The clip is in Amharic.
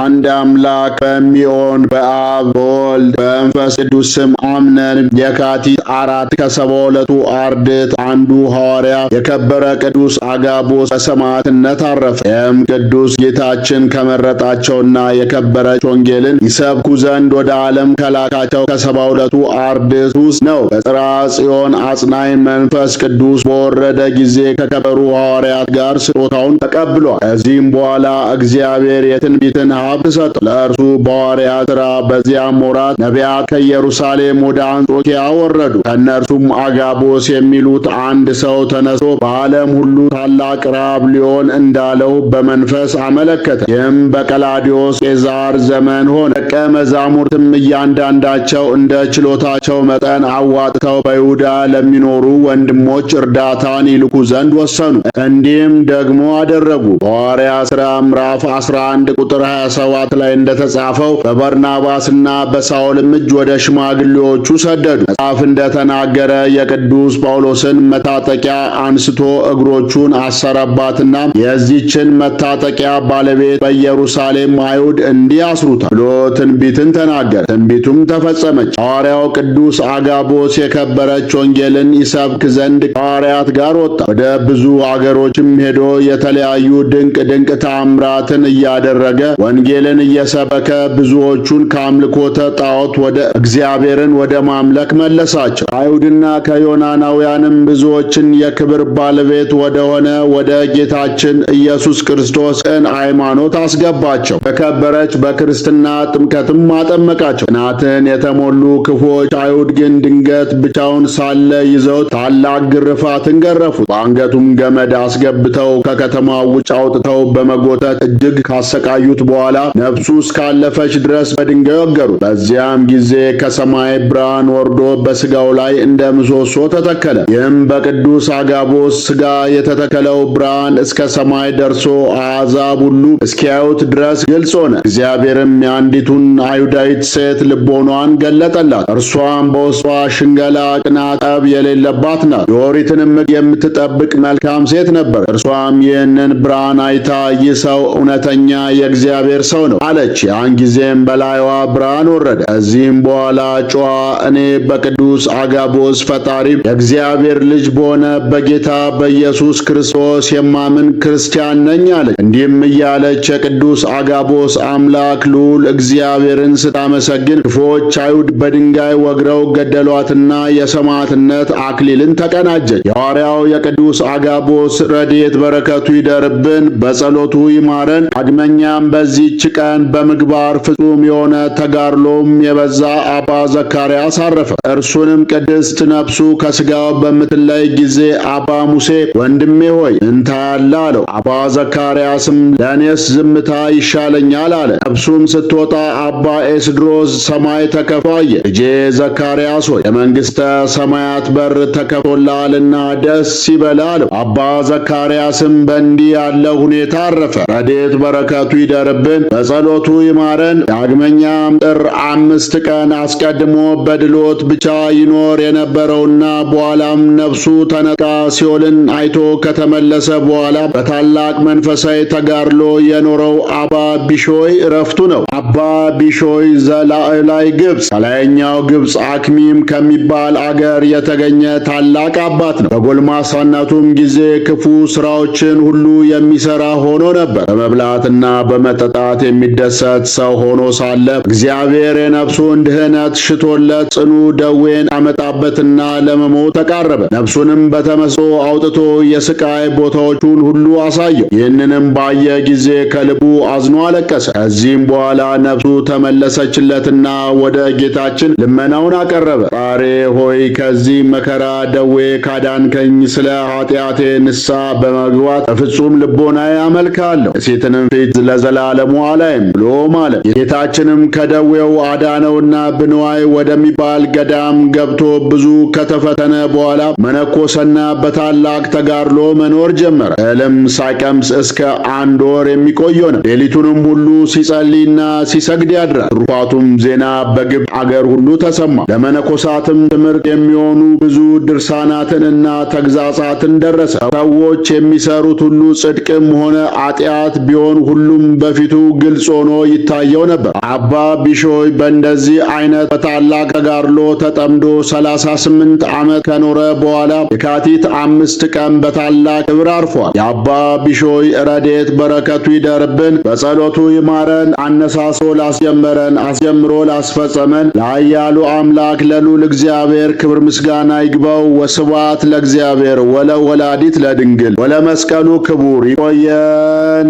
አንድ አምላክ በሚሆን በአብ በወልድ በመንፈስ ቅዱስ ስም አምነን የካቲት 4 ከ72ቱ አርድእት አንዱ ሐዋርያ የከበረ ቅዱስ አጋቦስ በሰማዕትነት አረፈ። ይህም ቅዱስ ጌታችን ከመረጣቸውና የከበረች ወንጌልን ይሰብኩ ዘንድ ወደ ዓለም ከላካቸው ከ72ቱ አርድእት ውስጥ ነው። በጽርሐ ጽዮን አጽናኝ መንፈስ ቅዱስ በወረደ ጊዜ ከከበሩ ሐዋርያት ጋር ስጦታውን ተቀብሏል። ከዚህም በኋላ እግዚአብሔር የትንቢትን ሀብት ሰጠው። ለእርሱ በሐዋርያት ሥራ በዚያም ወራት ነቢያት ከኢየሩሳሌም ወደ አንጾኪያ ወረዱ። ከእነርሱም አጋቦስ የሚሉት አንድ ሰው ተነስቶ በዓለም ሁሉ ታላቅ ራብ ሊሆን እንዳለው በመንፈስ አመለከተ። ይህም በቀላዲዮስ ቄዛር ዘመን ሆነ። ደቀ መዛሙርትም እያንዳንዳቸው እንደ ችሎታቸው መጠን አዋጥተው በይሁዳ ለሚኖሩ ወንድሞች እርዳታን ይልኩ ዘንድ ወሰኑ። እንዲህም ደግሞ አደረጉ። በሐዋርያት ሥራ ምዕራፍ 11 ቁጥር 27 ላይ እንደተጻፈው በበርናባስና በሳውልም እጅ ወደ ሽማግሌዎቹ ሰደዱ። መጽሐፍ እንደተናገረ የቅዱስ ጳውሎስን መታጠቂያ አንስቶ እግሮቹን አሰረባትና የዚችን መታጠቂያ ባለቤት በኢየሩሳሌም አይሁድ እንዲያስሩታል ብሎ ትንቢትን ተናገረ። ትንቢቱም ተፈጸመች። ሐዋርያው ቅዱስ አጋቦስ የከበረች ወንጌልን ይሰብክ ዘንድ ከሐዋርያት ጋር ወጣ። ወደ ብዙ አገሮችም ሄዶ የተለያዩ ድንቅ ተአምራትን እያደረገ ወንጌልን እየሰበከ ብዙዎቹን ከአምልኮተ ጣዖት ወደ እግዚአብሔርን ወደ ማምለክ መለሳቸው። አይሁድና ከዮናናውያንም ብዙዎችን የክብር ባለቤት ወደሆነ ወደ ጌታችን ኢየሱስ ክርስቶስ ቅን ሃይማኖት አስገባቸው። በከበረች በክርስትና ጥምቀትም አጠመቃቸው። ቅናትን የተሞሉ ክፉዎች አይሁድ ግን ድንገት ብቻውን ሳለ ይዘው ታላቅ ግርፋትን ገረፉት። በአንገቱም ገመድ አስገብተው ከከተማው ውጭ አውጥተው በመጎተት እጅግ ካሰቃዩት በኋላ ነፍሱ እስካለፈች ድረስ በድንጋይ ወገሩት። በዚያም ጊዜ ከሰማይ ብርሃን ወርዶ በሥጋው ላይ እንደ ምሰሶ ተተከለ። ይህም በቅዱስ አጋቦስ ሥጋ የተተከለው ብርሃን እስከ ሰማይ ደርሶ አሕዛብ ሁሉ እስኪያዩት ድረስ ግልጽ ሆነ። እግዚአብሔርም የአንዲቱን አይሁዳዊት ሴት ልቦኗን ገለጠላት። እርሷም በውስጧ ሽንገላ፣ ቅናት፣ ጠብ የሌለባት ናት። የኦሪትንም ሕግ የምትጠብቅ መልካም ሴት ነበር። እርሷም ይህንን ብርሃን አይታ ይህ ሰው እውነተኛ የእግዚአብሔር ሰው ነው አለች። ያን ጊዜም በላይዋ ብርሃን ወረደ። ከዚህም በኋላ ጮኻ እኔ በቅዱስ አጋቦስ ፈጣሪ የእግዚአብሔር ልጅ በሆነ በጌታ በኢየሱስ ክርስቶስ የማምን ክርስቲያን ነኝ አለች። እንዲህም እያለች የቅዱስ አጋቦስ አምላክ ልዑል እግዚአብሔርን ስታመሰግን ክፉዎች አይሁድ በድንጋይ ወግረው ገደሏትና የሰማዕትነት አክሊልን ተቀናጀች። የሐዋርያው የቅዱስ አጋቦስ ረድኤት በረከቱ ይደርብን፣ በጸሎቱ ይማረን። ዳግመኛም በዚህች ቀን በምግባር ፍጹም የሆነ ተጋድሎም የበዛ አባ ዘካርያስ አረፈ። እርሱንም ቅድስት ነፍሱ ከሥጋው በምትለይ ጊዜ አባ ሙሴ ወንድሜ ሆይ ምን ታያለህ አለው። አባ ዘካርያስም ለእኔስ ዝምታ ይሻለኛል አለ። ነፍሱም ስትወጣ አባ ኤስድሮስ ሰማይ ተከፍቶ አየ። ልጄ ዘካርያስ ሆይ የመንግሥተ ሰማያት በር ተከፍቶልሃልና ደስ ይበልህ አለው። አባ ዘካርያስም በእንዲህ ያለ ሁኔታ አረፈ። ረድኤት በረከቱ ይደርብን፣ በጸሎቱ ይማረን። ዳግመኛም ጥር 5 ቀን አስቀድሞ በድሎት ብቻ ይኖር የነበረውና በኋላም ነፍሱ ተነጥቃ ሲኦልን አይቶ ከተመለሰ በኋላ በታላቅ መንፈሳዊ ተጋድሎ የኖረው አባ ቢሾይ ዕረፍቱ ነው። አባ ቢሾይ ዘላዕላይ ግብጽ ከላይኛው ግብጽ አክሚም ከሚባል አገር የተገኘ ታላቅ አባት ነው። በጎልማሳነቱም ጊዜ ክፉ ሥራዎችን ሁሉ የሚሠራ ሆኖ ነበር። በመብላትና በመጠጣት የሚደሰት ሰው ሆኖ ሳለ እግዚአብሔር የነፍሱን ድህነት ሽቶለት ጽኑ ደዌን አመጣበትና ለመሞት ተቃረበ። ነፍሱንም በተመስጦ አውጥቶ የስቃይ ቦታዎቹን ሁሉ አሳየው። ይህንንም ባየ ጊዜ ከልቡ አዝኖ አለቀሰ። ከዚህም በኋላ ነፍሱ ተመለሰችለትና ወደ ጌታችን ልመናውን አቀረበ። ፈጣሪ ሆይ ከዚህ መከራ ደዌ ካዳንከኝ ስለ ኃጢአቴ ንስሐ በመግባት በፍጹም ልቦናዬ አመልክሃለሁ፣ የሴትንም ፊት ለዘላለሙ አላይም ብሎ ማለት። ጌታችንም ከደዌው አዳነውና ብንዋይ ወደሚባል ገዳም ገብቶ ብዙ ከተፈተነ በኋላ መነኮሰና በታላቅ ተጋድሎ መኖር ጀመረ። እህልም ሳይቀምስ እስከ 1 ወር የሚቆይ ሆነ። ሌሊቱንም ሁሉ ሲጸልይና ሲሰግድ ያድራል። ትሩፋቱም ዜና በግብፅ አገር ሁሉ ተሰማ። ለመነኮሳትም ትምህርት የሚሆኑ ብዙ ድርሳናትንና ተግዛጻትን ደረሰ። ሰዎች የሚሰሩት ሁሉ ጽድቅም ሆነ ኃጢአት ቢሆን ሁሉም በፊቱ ግልጽ ሆኖ ይታየው ነበር። አባ ቢሾይ በእንደዚህ አይነት በታላቅ ተጋድሎ ተጠምዶ 38 ዓመት ከኖረ በኋላ የካቲት 5 ቀን በታላቅ ክብር አርፏል። የአባ ቢሾይ ረድኤት በረከቱ ይደርብን፣ በጸሎቱ ይማረን። አነሳሶ ላስጀመረን አስጀምሮ ላስፈጸመን ለኃያሉ አምላክ ለልዑል እግዚአብሔር ክብር ምስጋና ይግባው። ወስብሐት ለእግዚአብሔር ወለወላዲት ለድንግል ወለመስቀሉ ክቡር። ይቆየን።